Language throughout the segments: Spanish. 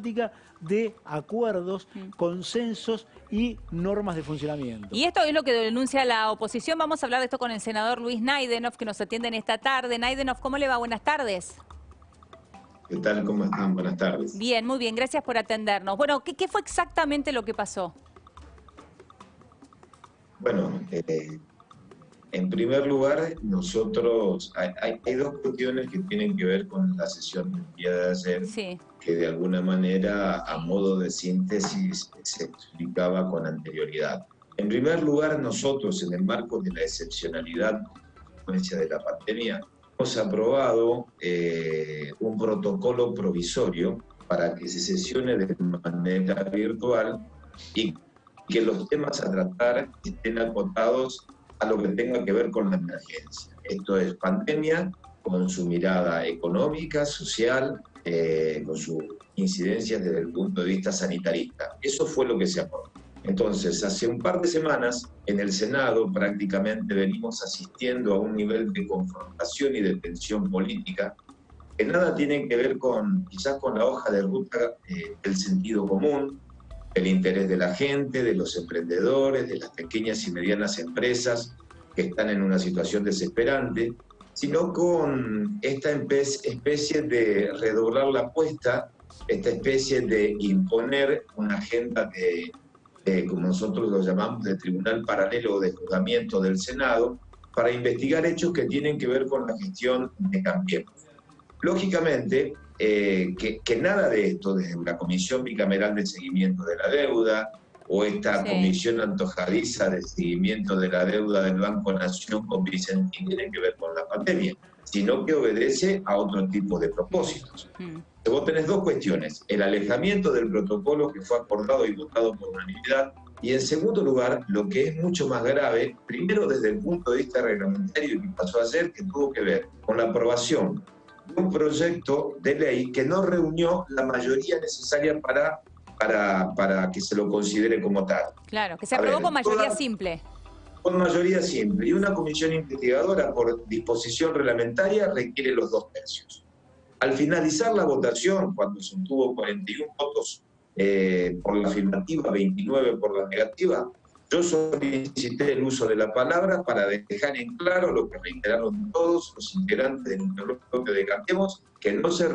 democrática de acuerdos, consensos y normas de funcionamiento. Y esto es lo que denuncia la oposición. Vamos a hablar de esto con el senador Luis Naidenov, que nos atiende en esta tarde. Naidenov, ¿cómo le va? Buenas tardes. ¿Qué tal? ¿Cómo están? Buenas tardes. Bien, muy bien. Gracias por atendernos. Bueno, ¿qué fue exactamente lo que pasó? Bueno, en primer lugar, nosotros, hay dos cuestiones que tienen que ver con la sesión del día de ayer, Sí. que de alguna manera, a modo de síntesis, se explicaba con anterioridad. En primer lugar, nosotros, en el marco de la excepcionalidad consecuencia de la pandemia, hemos aprobado un protocolo provisorio para que se sesione de manera virtual y que los temas a tratar estén acotados a lo que tenga que ver con la emergencia. Esto es pandemia, con su mirada económica, social, con sus incidencias desde el punto de vista sanitarista. Eso fue lo que se aprobó. Entonces, hace un par de semanas, en el Senado prácticamente venimos asistiendo a un nivel de confrontación y de tensión política que nada tiene que ver con, quizás con la hoja de ruta del sentido común, el interés de la gente, de los emprendedores, de las pequeñas y medianas empresas que están en una situación desesperante, sino con esta especie de redoblar la apuesta, esta especie de imponer una agenda de como nosotros lo llamamos, de tribunal paralelo de juzgamiento del Senado, para investigar hechos que tienen que ver con la gestión de Cambiemos. Lógicamente, que nada de esto, desde una comisión bicameral de seguimiento de la deuda, o esta comisión antojadiza de seguimiento de la deuda del Banco Nación con Vicentín, tiene que ver con la pandemia, sino que obedece a otro tipo de propósitos. Vos tenés dos cuestiones: el alejamiento del protocolo que fue acordado y votado por unanimidad, y en segundo lugar, lo que es mucho más grave, primero desde el punto de vista reglamentario que pasó ayer, que tuvo que ver con la aprobación de un proyecto de ley que no reunió la mayoría necesaria para que se lo considere como tal. Claro, que se aprobó con mayoría simple. Con mayoría simple, y una comisión investigadora por disposición reglamentaria requiere los 2/3. Al finalizar la votación, cuando se obtuvo 41 votos por la afirmativa, 29 por la negativa, yo solicité el uso de la palabra para dejar en claro lo que reiteraron todos los integrantes del bloque de Cambiemos, que no se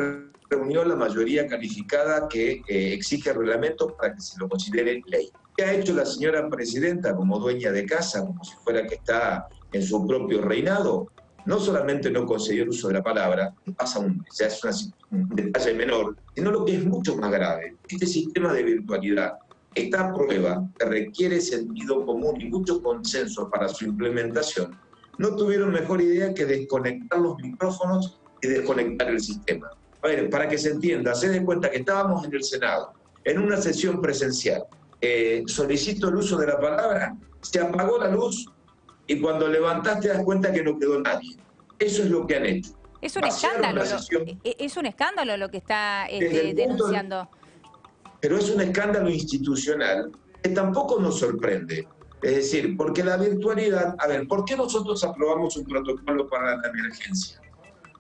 reunió la mayoría calificada que exige el reglamento para que se lo considere ley. ¿Qué ha hecho la señora presidenta como dueña de casa, como si fuera que está en su propio reinado? No solamente no concedió el uso de la palabra, que ya es un detalle menor, sino lo que es mucho más grave: este sistema de virtualidad está a prueba, que requiere sentido común y mucho consenso para su implementación. No tuvieron mejor idea que desconectar los micrófonos y desconectar el sistema. A ver, para que se entienda, se den cuenta que estábamos en el Senado, en una sesión presencial. Solicito el uso de la palabra, se apagó la luz, y cuando levantaste te das cuenta que no quedó nadie. Eso es lo que han hecho. Es un escándalo. Es un escándalo lo que está denunciando. Pero es un escándalo institucional que tampoco nos sorprende. Es decir, porque la virtualidad... A ver, ¿por qué nosotros aprobamos un protocolo para la emergencia?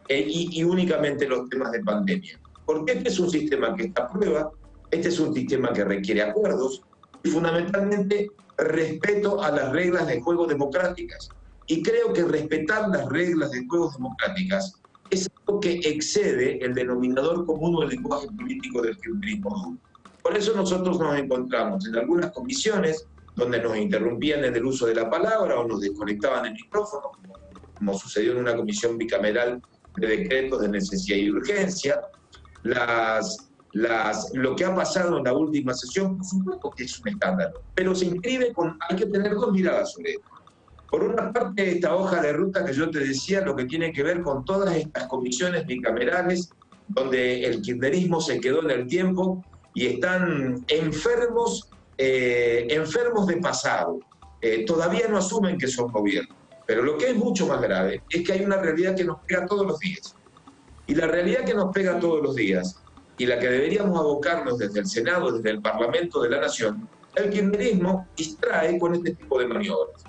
Y únicamente los temas de pandemia. Porque este es un sistema que está a prueba, este es un sistema que requiere acuerdos y fundamentalmente respeto a las reglas de juego democráticas. Y creo que respetar las reglas de juego democráticas es algo que excede el denominador común o el lenguaje político del kirchnerismo. Por eso nosotros nos encontramos en algunas comisiones donde nos interrumpían en el uso de la palabra o nos desconectaban el micrófono, como sucedió en una comisión bicameral de decretos de necesidad y urgencia. Lo que ha pasado en la última sesión, por supuesto que es un escándalo, pero se inscribe hay que tener dos miradas sobre esto. Por una parte, esta hoja de ruta que yo te decía, lo que tiene que ver con todas estas comisiones bicamerales, donde el kirchnerismo se quedó en el tiempo y están enfermos de pasado. Todavía no asumen que son gobierno. Pero lo que es mucho más grave es que hay una realidad que nos pega todos los días. Y la realidad que nos pega todos los días, y la que deberíamos abocarnos desde el Senado, desde el Parlamento de la Nación, el kirchnerismo distrae con este tipo de maniobras.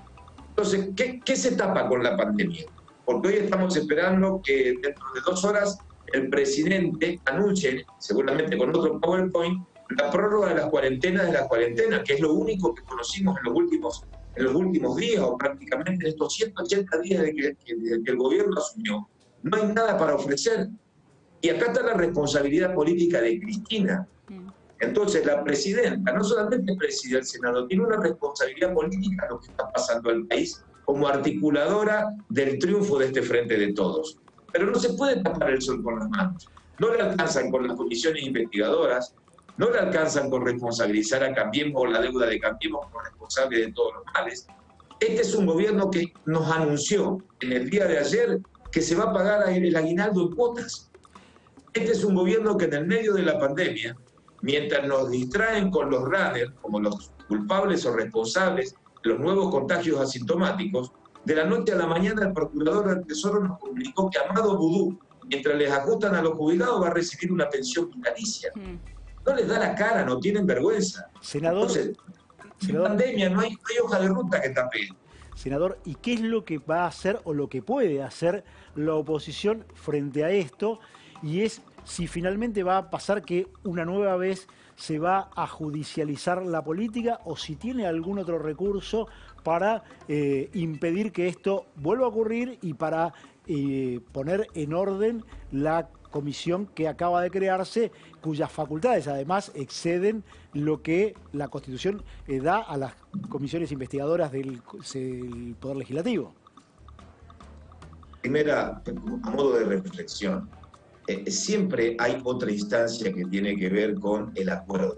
Entonces, ¿qué se tapa con la pandemia? Porque hoy estamos esperando que dentro de 2 horas el presidente anuncie, seguramente con otro PowerPoint, la prórroga de las cuarentenas, que es lo único que conocimos en los últimos días, o prácticamente en estos 180 días de que el gobierno asumió. No hay nada para ofrecer. Y acá está la responsabilidad política de Cristina. Entonces, la presidenta, no solamente preside el Senado, tiene una responsabilidad política en lo que está pasando al país como articuladora del triunfo de este Frente de Todos. Pero no se puede tapar el sol con las manos. No le alcanzan con las comisiones investigadoras, no le alcanzan con responsabilizar a Cambiemos, la deuda de Cambiemos como responsable de todos los males. Este es un gobierno que nos anunció en el día de ayer que se va a pagar el aguinaldo en cuotas. Este es un gobierno que en el medio de la pandemia, mientras nos distraen con los runners, como los culpables o responsables de los nuevos contagios asintomáticos, de la noche a la mañana el procurador del Tesoro nos comunicó que Amado Vudú, mientras les ajustan a los jubilados, va a recibir una pensión vitalicia. No les da la cara, no tienen vergüenza. Senador, entonces, en pandemia no hay hoja de ruta que tape. Senador, ¿y qué es lo que va a hacer o lo que puede hacer la oposición frente a esto? Y es si finalmente va a pasar que una nueva vez se va a judicializar la política o si tiene algún otro recurso para impedir que esto vuelva a ocurrir y para poner en orden la comisión que acaba de crearse, cuyas facultades además exceden lo que la Constitución da a las comisiones investigadoras del Poder Legislativo. Primera, a modo de reflexión, siempre hay otra instancia que tiene que ver con el acuerdo.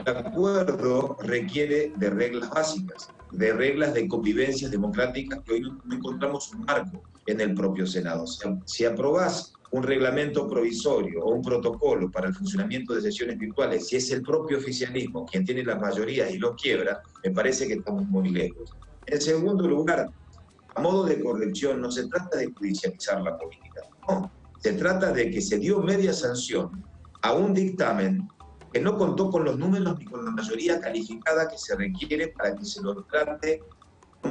El acuerdo requiere de reglas básicas, de reglas de convivencia democráticas que hoy no encontramos un marco en el propio Senado. Si aprobás un reglamento provisorio o un protocolo para el funcionamiento de sesiones virtuales, si es el propio oficialismo quien tiene las mayorías y lo quiebra, me parece que estamos muy lejos. En segundo lugar, a modo de corrección, no se trata de judicializar la política, no. Se trata de que se dio media sanción a un dictamen que no contó con los números ni con la mayoría calificada que se requiere para que se lo trate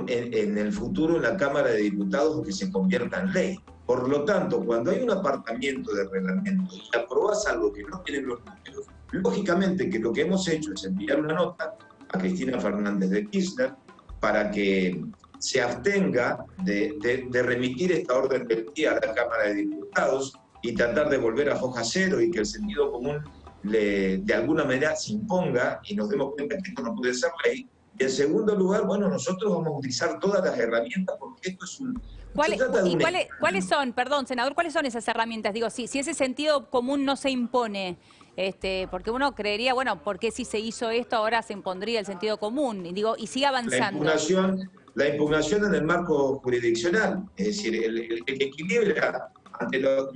en el futuro en la Cámara de Diputados o que se convierta en ley. Por lo tanto, cuando hay un apartamiento de reglamento y aprobas algo que no tiene los números, lógicamente que lo que hemos hecho es enviar una nota a Cristina Fernández de Kirchner para que se abstenga de remitir esta orden del día a la Cámara de Diputados y tratar de volver a foja cero y que el sentido común de alguna manera se imponga y nos demos cuenta que esto no puede ser ley. Y en segundo lugar, bueno, nosotros vamos a utilizar todas las herramientas porque esto es un... ¿Cuáles son, perdón, senador, cuáles son esas herramientas? Digo, si ese sentido común no se impone, porque uno creería, bueno, ¿por qué si se hizo esto ahora se impondría el sentido común? Y digo, y sigue avanzando. La impugnación en el marco jurisdiccional, es decir, el que equilibra ante los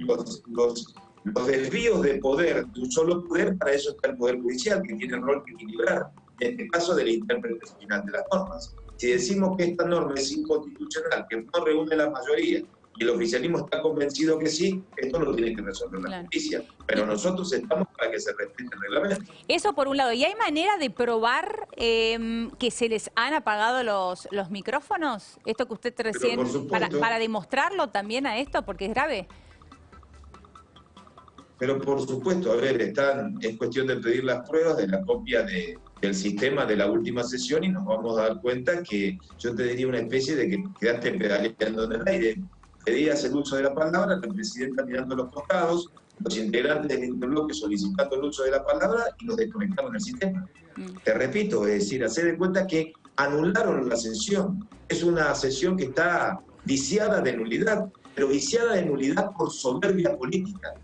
desvíos de poder de un solo poder, para eso está el Poder Judicial, que tiene el rol de equilibrar, en este caso del intérprete final de las normas. Si decimos que esta norma es inconstitucional, que no reúne la mayoría, y el oficialismo está convencido que sí, esto lo tiene que resolver la justicia. Pero nosotros estamos para que se respete el reglamento. Eso por un lado. ¿Y hay manera de probar que se les han apagado los micrófonos? Esto que usted recién... Para demostrarlo también a esto, porque es grave. Pero por supuesto, a ver, es cuestión de pedir las pruebas de la copia del sistema de la última sesión y nos vamos a dar cuenta que yo te diría una especie de que quedaste pedaleando en el aire. Pedías el uso de la palabra, la presidenta mirando los costados, los integrantes del interbloque solicitando el uso de la palabra y nos desconectaron el sistema. Te repito, es decir, hacer de cuenta que anularon la sesión. Es una sesión que está viciada de nulidad, pero viciada de nulidad por soberbia política.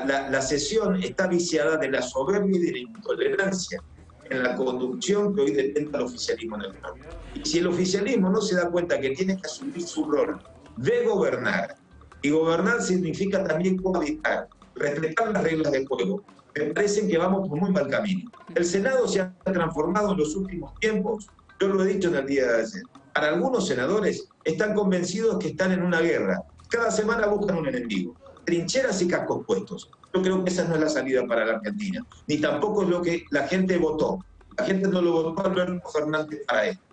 La sesión está viciada de la soberbia y de la intolerancia en la conducción que hoy detenta el oficialismo en el mundo. Y si el oficialismo no se da cuenta que tiene que asumir su rol de gobernar, y gobernar significa también cohabitar, respetar las reglas del juego, me parece que vamos por muy mal camino. El Senado se ha transformado en los últimos tiempos, yo lo he dicho en el día de ayer, para algunos senadores están convencidos que están en una guerra, cada semana buscan un enemigo, trincheras y cascos puestos. Yo creo que esa no es la salida para la Argentina, ni tampoco es lo que la gente votó. La gente no lo votó a Alberto Fernández para esto.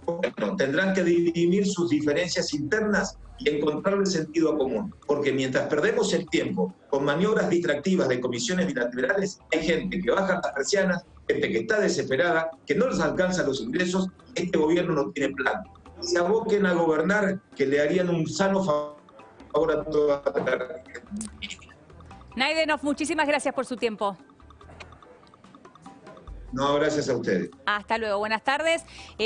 Bueno, tendrán que dirimir sus diferencias internas y encontrarle sentido común. Porque mientras perdemos el tiempo con maniobras distractivas de comisiones bilaterales, hay gente que baja las persianas, gente que está desesperada, que no les alcanzan los ingresos, este gobierno no tiene plan. Se aboquen a gobernar, que le harían un sano favor a toda la Argentina. Naidenov, muchísimas gracias por su tiempo. No, gracias a ustedes. Hasta luego, buenas tardes.